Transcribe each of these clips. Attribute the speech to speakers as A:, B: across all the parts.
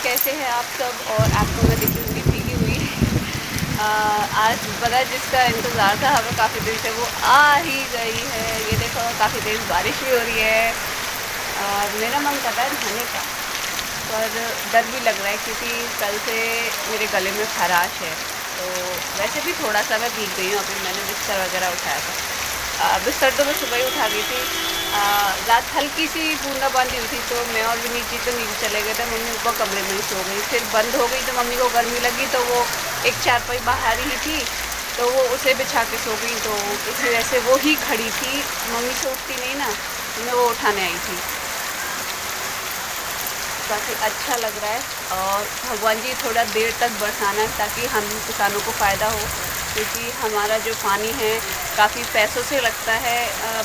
A: कैसे हैं आप सब। और आपको मैं दिखी हुई भीगी हुई आज पता है जिसका इंतज़ार था हमें काफ़ी देर से, वो आ ही गई है। ये देखो काफ़ी तेज़ बारिश भी हो रही है और मेरा मन कर रहा है नहाने का, पर डर भी लग रहा है क्योंकि कल से मेरे गले में खराश है। तो वैसे भी थोड़ा सा मैं भीग गई हूँ। अभी मैंने बिस्तर वगैरह उठाया था। बिस्तर तो मैं सुबह ही उठा गई थी। रात हल्की सी बूंदाबांदी हुई थी तो मैं और विनीत तो नीचे चले गए थे। मम्मी ऊपर कमरे में ही सो गई। फिर बंद हो गई तो मम्मी को गर्मी लगी तो वो एक चारपाई बाहर ही थी तो वो उसे बिछा के सो गई। तो इसी वजह से वो ही खड़ी थी, मम्मी से उठती नहीं ना, तो मैं वो उठाने आई थी। काफ़ी अच्छा लग रहा है और भगवान जी थोड़ा देर तक बरसाना ताकि हम किसानों को फ़ायदा हो, क्योंकि हमारा जो पानी है काफ़ी पैसों से लगता है।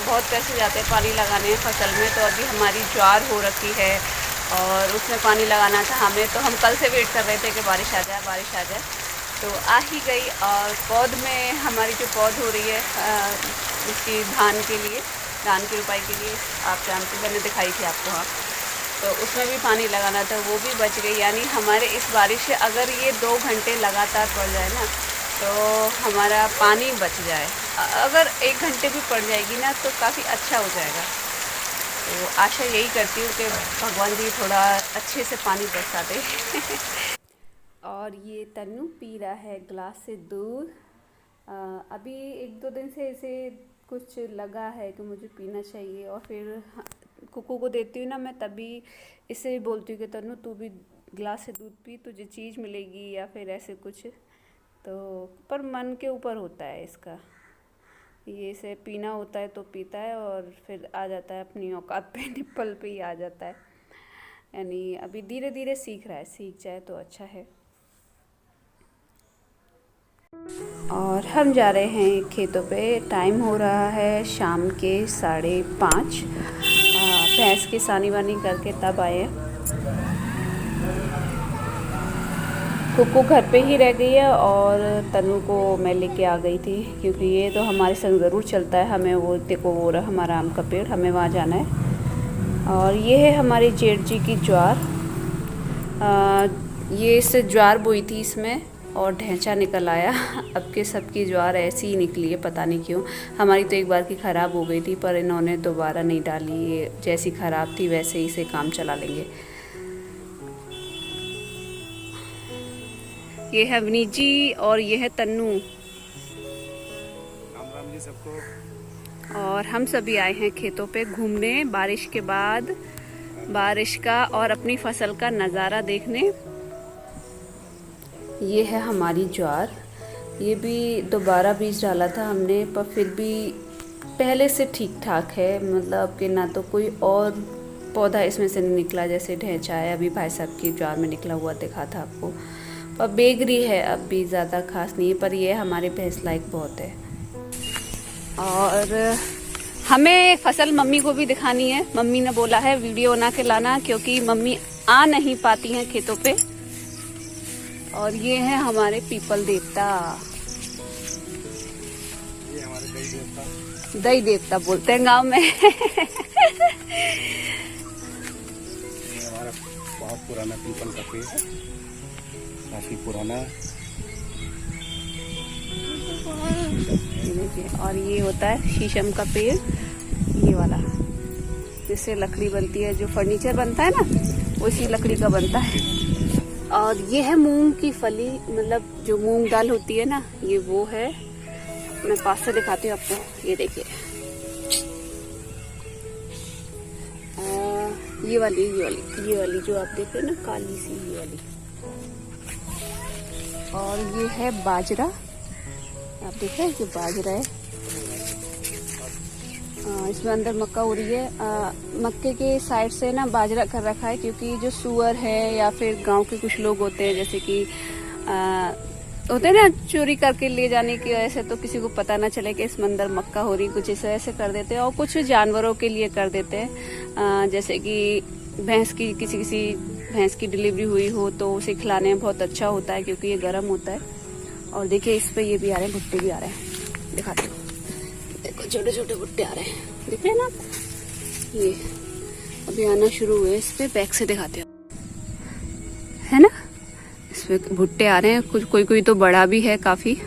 A: बहुत पैसे जाते हैं पानी लगाने फसल में। तो अभी हमारी ज्वार हो रखी है और उसमें पानी लगाना था हमें, तो हम कल से वेट कर रहे थे कि बारिश आ जाए बारिश आ जाए। तो आ ही गई। और पौध में हमारी जो पौध हो रही है उसकी धान के लिए, धान की रोपाई के लिए, आप जानते मैंने दिखाई थी आपको। हाँ, तो उसमें भी पानी लगाना था, वो भी बच गई। यानी हमारे इस बारिश से अगर ये 2 घंटे लगातार पड़ जाए ना तो हमारा पानी बच जाए। अगर 1 घंटे भी पड़ जाएगी ना तो काफ़ी अच्छा हो जाएगा। तो आशा यही करती हूँ कि भगवान जी थोड़ा अच्छे से पानी बरसा दे। और ये तन्नू पी रहा है ग्लास से दूध। अभी 1-2 दिन से इसे कुछ लगा है कि मुझे पीना चाहिए, और फिर कुकू को देती हूँ ना मैं, तभी इससे भी बोलती हूँ कि तन्नू तू भी ग्लास से दूध पी, तुझे चीज़ मिलेगी या फिर ऐसे कुछ। तो पर मन के ऊपर होता है इसका, ये इसे पीना होता है तो पीता है और फिर आ जाता है अपनी औकात पे, निप्पल पे ही आ जाता है। यानी अभी धीरे धीरे सीख रहा है, सीख जाए तो अच्छा है। और हम जा रहे हैं खेतों पे। टाइम हो रहा है शाम के 5:30। भैंस की सानी वानी करके तब आए। कुकू घर पे ही रह गई है और तनु को मैं लेके आ गई थी, क्योंकि ये तो हमारे संग ज़रूर चलता है। हमें वो देखो वो रहा हमारा आम का पेड़, हमें वहाँ जाना है। और ये है हमारी जेठ जी की ज्वार। ये इससे ज्वार बोई थी इसमें और ढैंचा निकल आया। अब के सबकी ज्वार ऐसी ही निकली है, पता नहीं क्यों। हमारी तो एक बार की ख़राब हो गई थी, पर इन्होंने दोबारा नहीं डाली। ये जैसी ख़राब थी वैसे ही से काम चला लेंगे। ये है विनीत जी और ये है तन्नू।
B: राम राम जी सबको।
A: और हम सभी आए हैं खेतों पे घूमने, बारिश के बाद बारिश का और अपनी फसल का नज़ारा देखने। ये है हमारी ज्वार। ये भी दोबारा बीज डाला था हमने, पर फिर भी पहले से ठीक ठाक है। मतलब कि ना तो कोई और पौधा इसमें से नहीं निकला, जैसे ढैंचा है अभी भाई साहब की ज्वार में निकला हुआ दिखा था आपको। और बेगरी है, अब भी ज़्यादा खास नहीं है, पर ये हमारे भैंस लायक बहुत है। और हमें फसल मम्मी को भी दिखानी है। मम्मी ने बोला है वीडियो बना के लाना, क्योंकि मम्मी आ नहीं पाती हैं खेतों पे। और ये है हमारे पीपल देवता,
B: ये हमारे दही देवता,
A: दही देवता बोलते हैं गांव में।
B: ये हमारा बहुत पुराना पीपल का पेड़ है, काफी पुराना।
A: और ये होता है शीशम का पेड़, ये वाला, जिससे लकड़ी बनती है। जो फर्नीचर बनता है ना उसी लकड़ी का बनता है। और ये है मूंग की फली, मतलब जो मूंग दाल होती है ना, ये वो है। मैं पास से दिखाती हूँ आपको, ये देखिए। ये वाली जो आप देख रहे हैं ना, काली सी, ये वाली। और ये है बाजरा, आप देख रहे हैं कि बाजरा है। इसमें अंदर मक्का हो रही है। मक्के के साइड से ना बाजरा कर रखा है, क्योंकि जो सुअर है या फिर गांव के कुछ लोग होते हैं, जैसे कि होते हैं ना चोरी करके ले जाने की वजह से, तो किसी को पता ना चले कि इसमें अंदर मक्का हो रही, कुछ इस वजह से कर देते हैं। और कुछ जानवरों के लिए कर देते हैं, जैसे कि भैंस की, किसी भैंस की डिलीवरी हुई हो तो उसे खिलाने में बहुत अच्छा होता है, क्योंकि ये गर्म होता है। और देखिए इस पे ये भी आ रहे हैं, भुट्टे भी आ रहे हैं, दिखाते हो, देखो छोटे छोटे भुट्टे आ रहे हैं, दिख रहे हैं ना। ये अभी आना शुरू हुए, इस पे बैक से दिखाते हो। इसमें भुट्टे आ रहे हैं, कुछ कोई कोई तो बड़ा भी है काफ़ी।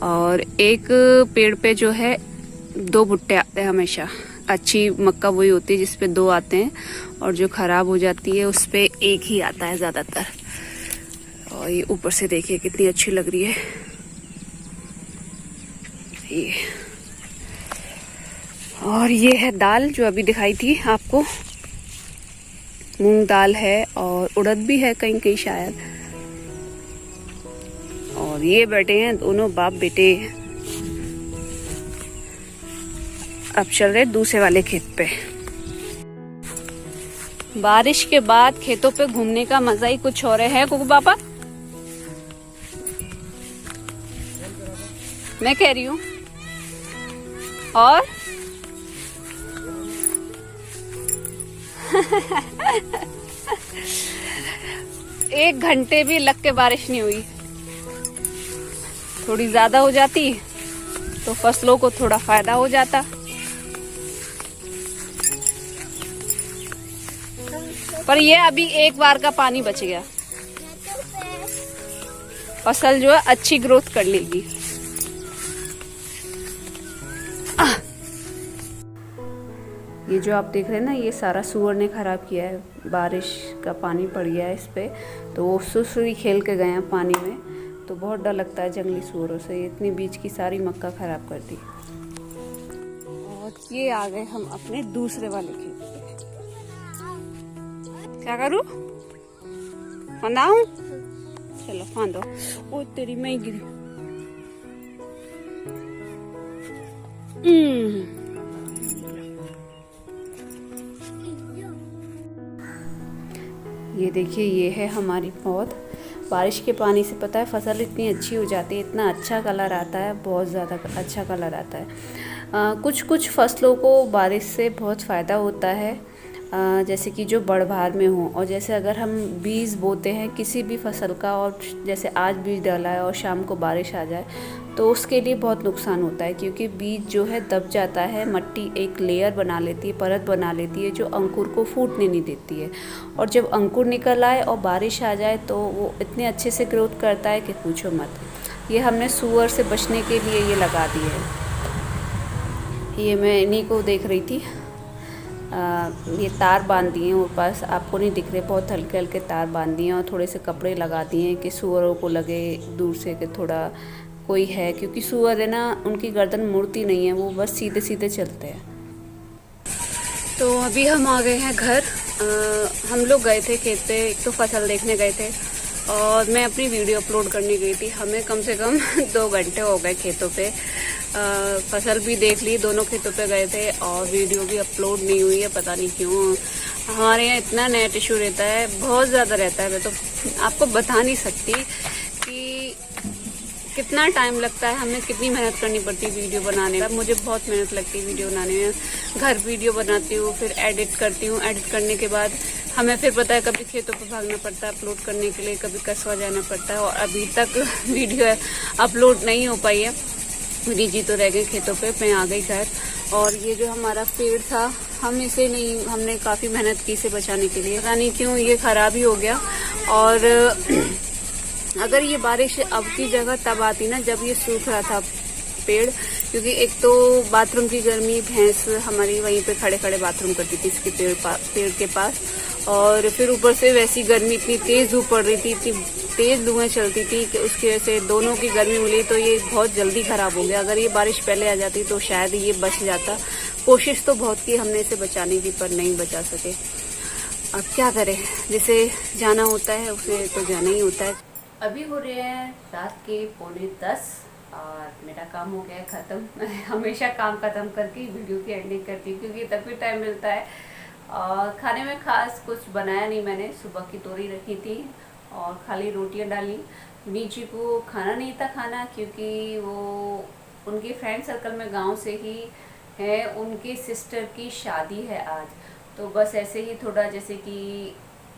A: और एक पेड़ पे जो है 2 भुट्टे आते हैं हमेशा। अच्छी मक्का वही होती है जिसपे 2 आते हैं, और जो खराब हो जाती है उस पे 1 ही आता है ज़्यादातर। और ये ऊपर से देखिए कितनी अच्छी लग रही है ये। और ये है दाल जो अभी दिखाई थी आपको, मूंग दाल है और उड़द भी है कहीं कहीं शायद। और ये बैठे हैं दोनों बाप बेटे, अब चल रहे दूसरे वाले खेत पे। बारिश के बाद खेतों पे घूमने का मजा ही कुछ और है कुकू पापा, मैं कह रही हूँ। और एक घंटे भी लग के बारिश नहीं हुई, थोड़ी ज्यादा हो जाती तो फसलों को थोड़ा फायदा हो जाता। पर ये अभी एक बार का पानी बच गया, फसल जो है अच्छी ग्रोथ कर लेगी। ये जो आप देख रहे हैं ना, ये सारा सूअर ने खराब किया है, बारिश का पानी पड़ गया है इस पे, तो वो सुसुरी खेल के गए हैं पानी में। तो बहुत डर लगता है जंगली सूअरों से, इतनी बीच की सारी मक्का खराब कर दी। और ये आ गए हम अपने दूसरे वाले खेत पे। क्या करूं, फंदाऊं? चलो फांदो। ओ तेरी मैं गिरी। ये देखिए, ये है हमारी पौध। बारिश के पानी से पता है फसल इतनी अच्छी हो जाती है, इतना अच्छा कलर आता है, बहुत ज़्यादा अच्छा कलर आता है। कुछ कुछ फसलों को बारिश से बहुत फ़ायदा होता है, जैसे कि जो बड़ भार में हो। और जैसे अगर हम बीज बोते हैं किसी भी फसल का, और जैसे आज बीज डाला है और शाम को बारिश आ जाए, तो उसके लिए बहुत नुकसान होता है, क्योंकि बीज जो है दब जाता है, मिट्टी एक लेयर बना लेती है, परत बना लेती है, जो अंकुर को फूटने नहीं देती है। और जब अंकुर निकल आए और बारिश आ जाए तो वो इतने अच्छे से ग्रोथ करता है कि पूछो मत। ये हमने सूअर से बचने के लिए ये लगा दिए है। ये मैं इन्हीं को देख रही थी। ये तार बांध दिए हैं ऊपर, आपको नहीं दिख रहे, बहुत हल्के हल्के तार बांध दिए हैं, और थोड़े से कपड़े लगा दिए हैं कि सूअरों को लगे दूर से कि थोड़ा कोई है, क्योंकि सूअर है ना, उनकी गर्दन मुड़ती नहीं है, वो बस सीधे सीधे चलते हैं। तो अभी हम आ गए हैं घर। हम लोग गए थे खेत पे, एक तो फसल देखने गए थे और मैं अपनी वीडियो अपलोड करने गई थी। हमें कम से कम 2 घंटे हो गए खेतों पे। फसल भी देख ली, दोनों खेतों पे गए थे, और वीडियो भी अपलोड नहीं हुई है, पता नहीं क्यों। हमारे यहाँ इतना नेट इशू रहता है, बहुत ज़्यादा रहता है। मैं तो आपको बता नहीं सकती कि कितना टाइम लगता है, हमें कितनी मेहनत करनी पड़ती है वीडियो बनाने में। मुझे बहुत मेहनत लगती है वीडियो बनाने में। घर वीडियो बनाती हूँ, फिर एडिट करती हूँ, एडिट करने के बाद हमें फिर पता है कभी खेतों पर भागना पड़ता है अपलोड करने के लिए, कभी कस्बा जाना पड़ता है, और अभी तक वीडियो अपलोड नहीं हो पाई है। मेरी जी तो रह गई खेतों पे, मैं आ गई घर। और ये जो हमारा पेड़ था, हमने काफ़ी मेहनत की इसे बचाने के लिए, पता नहीं क्यों ये खराब ही हो गया। और अगर ये बारिश अब की जगह तब आती ना जब ये सूख रहा था पेड़, क्योंकि एक तो बाथरूम की गर्मी, भैंस हमारी वहीं पे खड़े खड़े बाथरूम करती थी इसके पेड़ के पास, और फिर ऊपर से वैसी गर्मी, इतनी तेज धूप पड़ रही थी, इतनी तेज लुएं चलती थी कि उसकी वजह से दोनों की गर्मी मिली, तो ये बहुत जल्दी खराब हो गया। अगर ये बारिश पहले आ जाती तो शायद ये बच जाता। कोशिश तो बहुत की हमने इसे बचाने की, पर नहीं बचा सके। अब क्या करें, जिसे जाना होता है उसे तो जाना ही होता है। अभी हो रहे हैं रात के 9:45 और मेरा काम हो गया है ख़त्म। मैं हमेशा काम ख़त्म करके वीडियो की एडिटिंग करती हूँ, क्योंकि तभी टाइम मिलता है। और खाने में खास कुछ बनाया नहीं मैंने, सुबह की तोरी रखी थी और खाली रोटियां डाली। नीची को खाना नहीं था खाना, क्योंकि वो उनके फ्रेंड सर्कल में गांव से ही है, उनके सिस्टर की शादी है आज। तो बस ऐसे ही थोड़ा, जैसे कि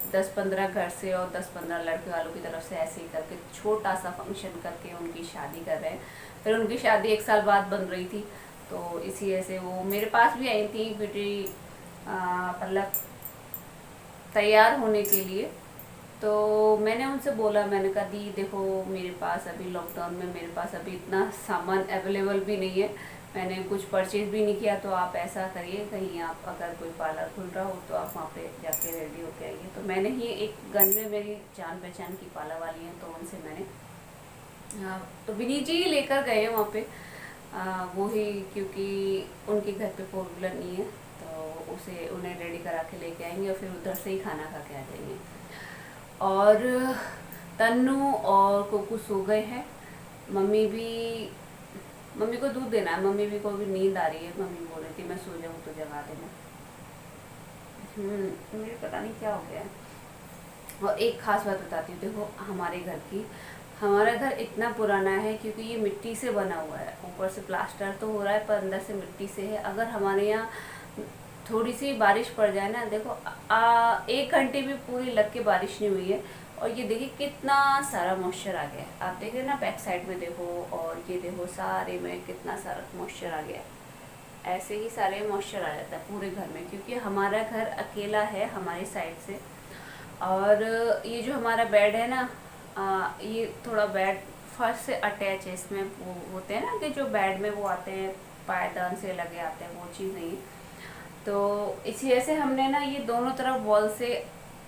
A: 10-15 घर से और 10-15 लड़के वालों की तरफ से ऐसे ही करके छोटा सा फंक्शन करके उनकी शादी कर रहे हैं। फिर उनकी शादी 1 साल बाद बन रही थी, तो इसी वजह से वो मेरे पास भी आई थी बेटी, मतलब तैयार होने के लिए। तो मैंने उनसे बोला, मैंने कहा दी देखो मेरे पास अभी लॉकडाउन में मेरे पास अभी इतना सामान अवेलेबल भी नहीं है, मैंने कुछ परचेज भी नहीं किया, तो आप ऐसा करिए कहीं आप अगर कोई पार्लर खुल रहा हो तो आप वहाँ पे जाके रेडी होके आइए। तो मैंने ही एक गंज में मेरी जान पहचान की पार्लर वाली हैं, तो उनसे मैंने तो विनीत जी ही लेकर गए हैं वहाँ पे, वो ही, क्योंकि उनके घर पे 4 व्हीलर नहीं है, तो उसे उन्हें रेडी करा के लेके आएंगे और फिर उधर से ही खाना खा के आ जाएंगे। और तन्नू और कोकू सो गए हैं, मम्मी को दूध देना है, मम्मी भी को भी नींद आ रही है, मम्मी बोल रही थी मैं सो जाऊँ तो जगा देना। मुझे पता नहीं क्या हो गया है। और एक खास बात बताती हूँ, देखो हमारे घर की, हमारा घर इतना पुराना है क्योंकि ये मिट्टी से बना हुआ है, ऊपर से प्लास्टर तो हो रहा है पर अंदर से मिट्टी से है। अगर हमारे यहाँ थोड़ी सी बारिश पड़ जाए ना, देखो 1 घंटे भी पूरी लग के बारिश नहीं हुई है और ये देखिए कितना सारा मॉइस्चर आ गया है। आप देख रहे हैं ना, बैक साइड में देखो, और ये देखो सारे में कितना सारा मॉइस्चर आ गया है। ऐसे ही सारे मॉइस्चर आ जाता है पूरे घर में, क्योंकि हमारा घर अकेला है हमारी साइड से। और ये जो हमारा बेड है ना, ये थोड़ा बेड फर्स्ट से अटैच है, इसमें वो होते हैं ना कि जो बेड में वो आते हैं पायदान से लगे आते हैं, वो चीज़ नहीं है। तो इसी वजह से हमने ना ये दोनों तरफ वॉल से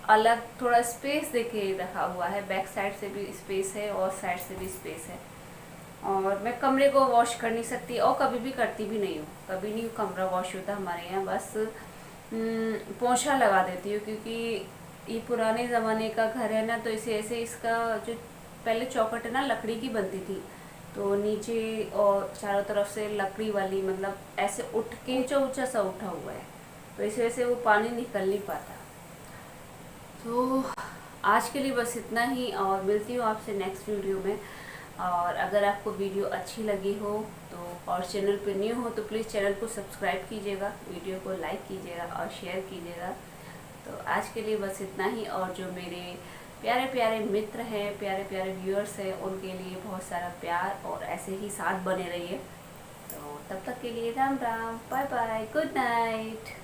A: अलग थोड़ा स्पेस देके रखा हुआ है, बैक साइड से भी स्पेस है और साइड से भी स्पेस है। और मैं कमरे को वॉश कर नहीं सकती और कभी भी करती भी नहीं हूँ, कभी नहीं कमरा वॉश होता हमारे यहाँ, बस पोंछा लगा देती हूँ, क्योंकि ये पुराने ज़माने का घर है ना, तो इसे ऐसे इसका जो पहले चौखट है ना लकड़ी की बनती थी, तो नीचे और चारों तरफ से लकड़ी वाली, मतलब ऐसे उठ के ऊंचा ऊंचा सा उठा हुआ है, तो इस वजह से वो पानी निकल नहीं पाता। तो आज के लिए बस इतना ही, और मिलती हूँ आपसे नेक्स्ट वीडियो में। और अगर आपको वीडियो अच्छी लगी हो तो, और चैनल पे न्यू हो तो प्लीज़ चैनल को सब्सक्राइब कीजिएगा, वीडियो को लाइक कीजिएगा और शेयर कीजिएगा। तो आज के लिए बस इतना ही, और जो मेरे प्यारे प्यारे मित्र हैं, प्यारे प्यारे व्यूअर्स हैं, उनके लिए बहुत सारा प्यार और ऐसे ही साथ बने रहिए। तो तब तक के लिए Ram Ram, bye bye, good night.